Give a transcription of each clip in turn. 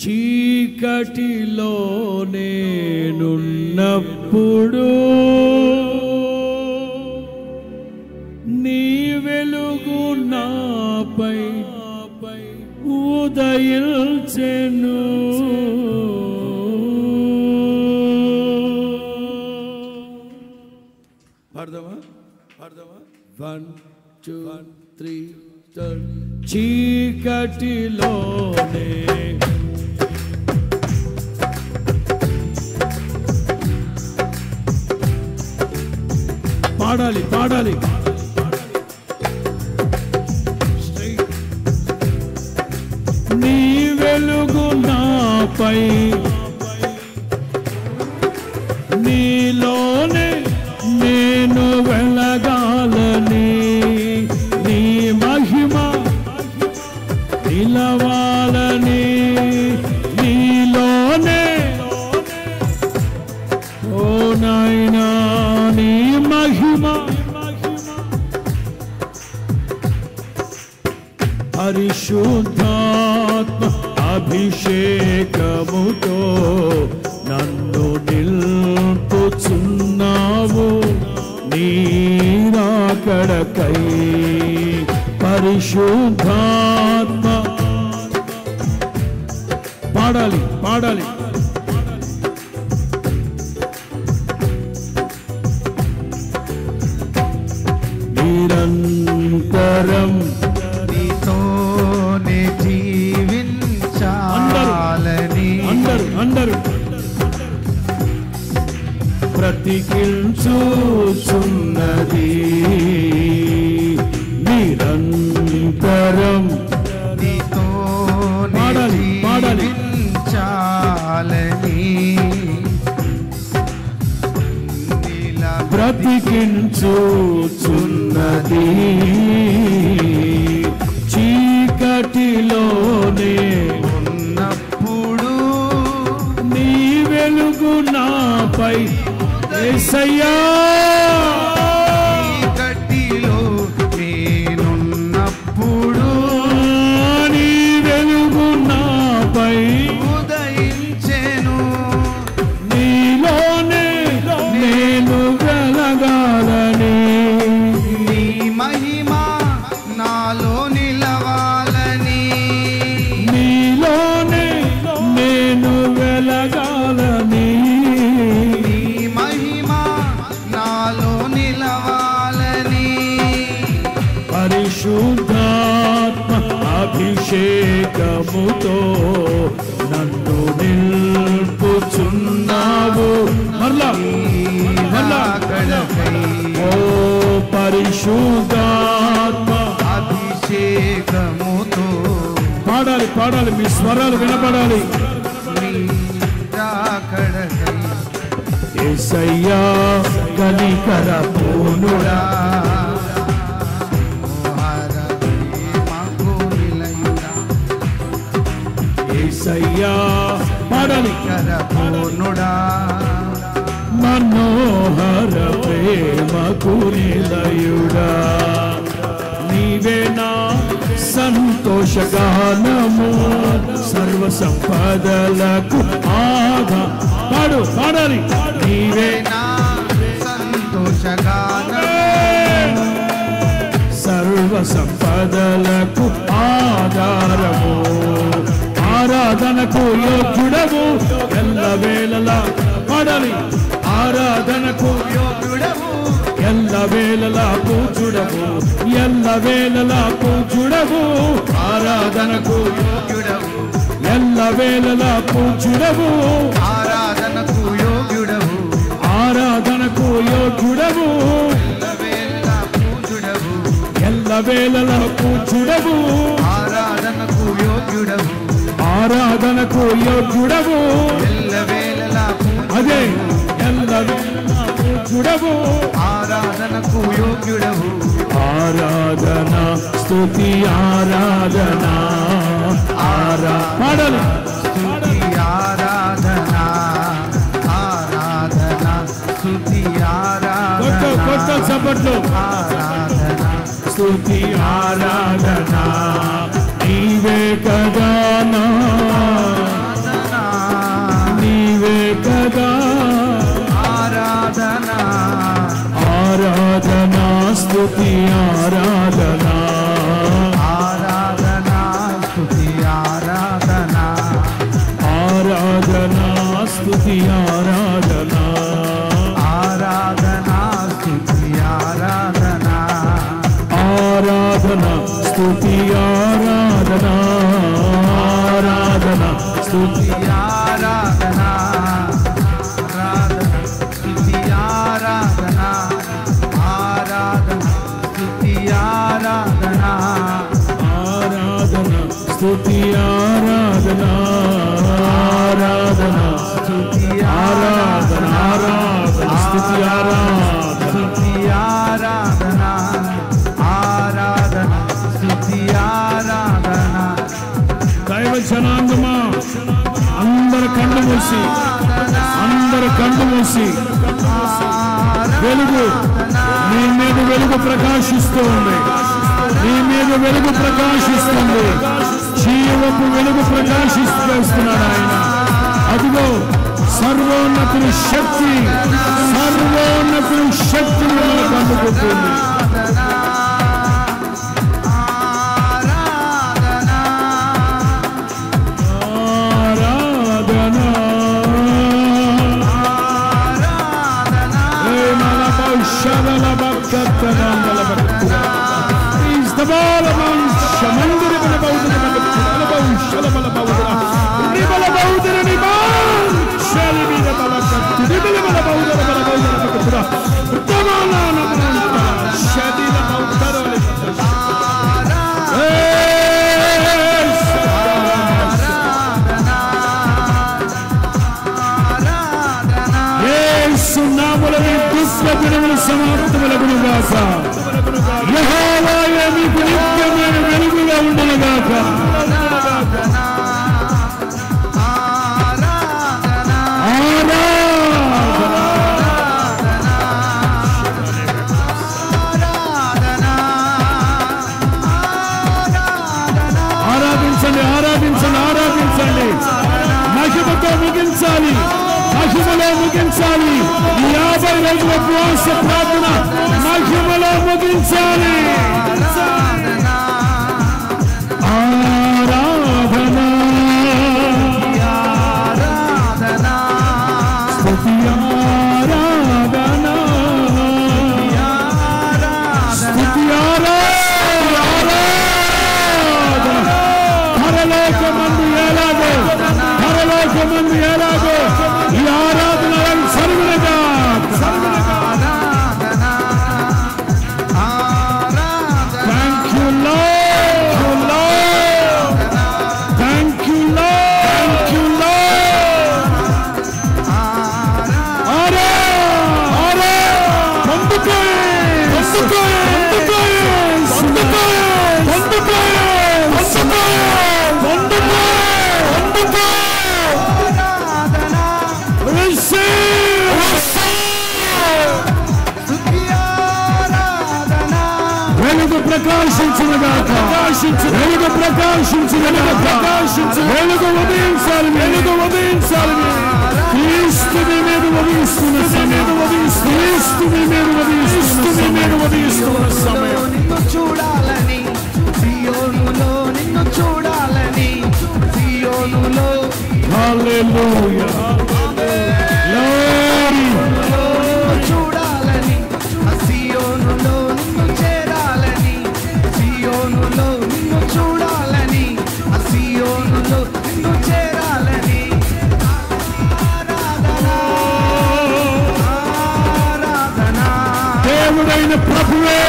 చీకటిలో నేనున్నప్పుడు నీ వెలుగు నాపై ఉదయించెను. పాడదామా? 1 2 3 చీకటిలోనే పాడాలి నీ వెలుగు నాపై నీలోనే నేను వెలగాలని నీ మహిమ నిలవాలని నీలోనే ఓ నాయనా నీ మహిమ పరిశుద్ధాత్మ అభిషేకముతో నన్ను నిల్పుచున్నావు నీ రాకడకై. పరిశుద్ధాత్మ పాడాలి నిరంతరం నీతోనే జీవించాలని అందరూ బ్రతికించుచున్నది. నిరంతరం నీతోనే జీవించాలని బ్రతికించుచున్నది. చీకటిలోనే ఉన్నప్పుడు నీ వెలుగు నాపై యేసయ్యా. చీకటిలో నేనున్నప్పుడు నీ వెలుగు నాపై ఉదయించెను. నీలోనే నేను వెలగాలని నీ మహిమ నాలో నిలవాలని నీలోనే నేను వెలగాలని నీ మహిమ నాలో నిలవాలని పరిశుద్ధాత్మ అభిషేకముతో నన్ను నిల్పుచున్నావు. మరలా రాకడకై ఓ పరిశుద్ధాత్మ అభిషేకముతో పాడాలి మీ స్వరాలు వినపడాలి. నీ రాకడకై యేసయ్యా కనికర పూర్ణుడా యేసయ్యా పాడాలి. పూర్ణుడా మనోహర ప్రేమకు నిలయుడా నీవే నా సంతోషగానము సర్వ సంపదలకు పాడాలి. నీవే నా సంతోషగానము సర్వ సంపదలకు ఆధారము ఆరాధనకు యోగ్యుడవు ఎల్లవేళలా పాడాలి. ఆరాధనకు యోగ్యుడవు ఎల్లవేళలా పూజుడవు ఎల్లవేళలా పూజుడవు ఆరాధనకు యోగ్యుడవు ఎల్లవేళలా పూజుడవు ఆరాధనకు యోగ్యుడవు ఆరాధనకు యోగ్యుడవు ఎల్లవేళలా పూజుడవు ఎల్లవేళలా పూజుడవు ఆరాధనకు యోగ్యుడవు ఆరాధనకు యోగ్యుడవు ఎల్లవేళలా అదే ఎల్లవేళలా పూజుడవు ఆరాధనకు యోగ్యుడవు ఆరాధన స్తుతి ఆరాధన పాడాలి. స్తుతి ఆరాధన ఆరాధన స్తుతి కొట్ట చప్పట్లు. ఆరాధన స్తుతి ఆరాధన నీవే కదా నా స్తుతి ఆరాధన ఆరాధన స్తుతి ఆరాధన ఆరాధన స్తుతి ఆరాధన ఆరాధన స్తుతి ఆరాధన ఆరాధన స్తుతి ఆరాధన ఆరాధన స్తుతి ఆరాధన ఆరాధన స్తుతి ఆరాధన ఆరాధన స్తుతి ఆరాధన ఆరాధన స్తుతి ఆరాధన ఆరాధన స్తుతి ఆరాధన ఆరాధన స్తుతి ఆరాధన స్తుతి ఆరాధన ఆరాధన స్తుతి ఆరాధన దైవ జనాంగమా అందరు కళ్ళు మూసి వెలుగు నీ మీద వెలుగు ప్రకాశిస్తూ ఉంది. నీ మీద వెలుగు ప్రకాశిస్తుంది. జీవపు వెలుగు ప్రకాశిస్తున్నాడు ఆయన. అదిగో సర్వోన్నతుని శక్తి మనకు అందుకుంటుంది. సమాప్తములగునుగాక. యెహోవాయే మీకు నిత్యమైన వెలుగుగా ఉండునుగాక. ఆరాధించండి. మహిమతో ముగించాలి. మహిమలో ముగించాలి. 50 రోజుల ఉపవాస ప్రార్థన మహిమలో ముగించాలి. ఆరాధన స్తుతి ఆరాధన స్తుతి ఆరాధన పరలోకమందు ఎలాగో ఈ ఆరాధన సర్వనగా వెలుగు ఉదయించాలి. క్రీస్తు మీ మీద ఉదయిస్తున్న సమయం. నిన్ను చూడాలని సియోనులో నిన్ను చూడాలని సియోనులో హల్లెలూయా చూడాలని సియోనులో నిన్ను చేరాలని సియోనులో నిన్ను చూడాలని సియోనులో నిన్ను చేరాలని ఆరాధన దేవుడైన ప్రభువే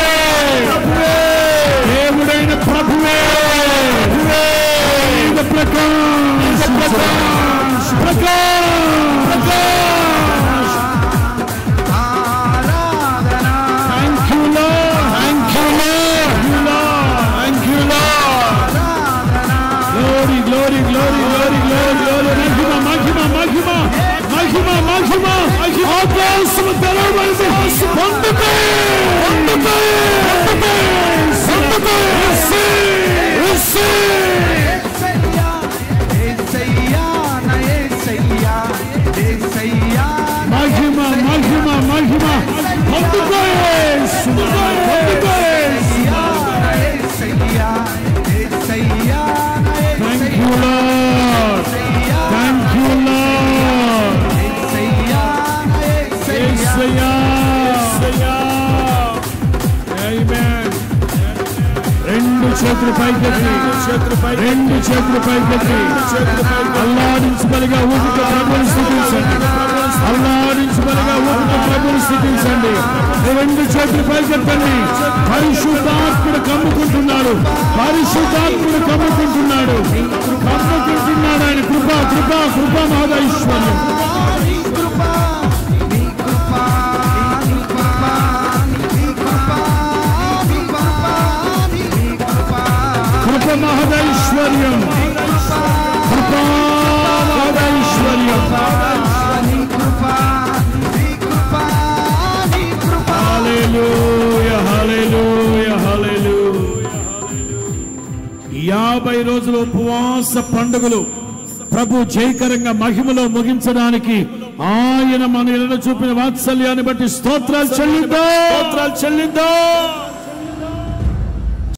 మహిమ చేతులు పైకెత్తి రెండు చేతులు పైకెత్తి అల్లాడించబలిగా ఊపిక ప్రభుని స్థుతించండి. అల్లాడించబలిగా ఊపిక ప్రభుని స్థుతించండి. రెండు చేతులు పైకెత్తండి. పరిశుద్ధాత్ముడు కమ్ముకుంటున్నాడు. పరిశుద్ధాత్ముడు కమ్ముకుంటున్నాడు. కమ్ముకుంటున్నాడు ఆయన కృప కృప కృప మహదైశ్వర్యం. కృప మహదైశ్వర్యం. కృప మహదైశ్వర్యం. హల్లెలూయా హల్లెలూయా హల్లెలూయా. 50 రోజుల ఉపవాస పండుగలు ప్రభు జయకరంగా మహిమలో ముగించడానికి ఆయన మన ఎడల చూపిన వాత్సల్యాన్ని బట్టి స్తోత్రాలు చెల్లిద్దాం.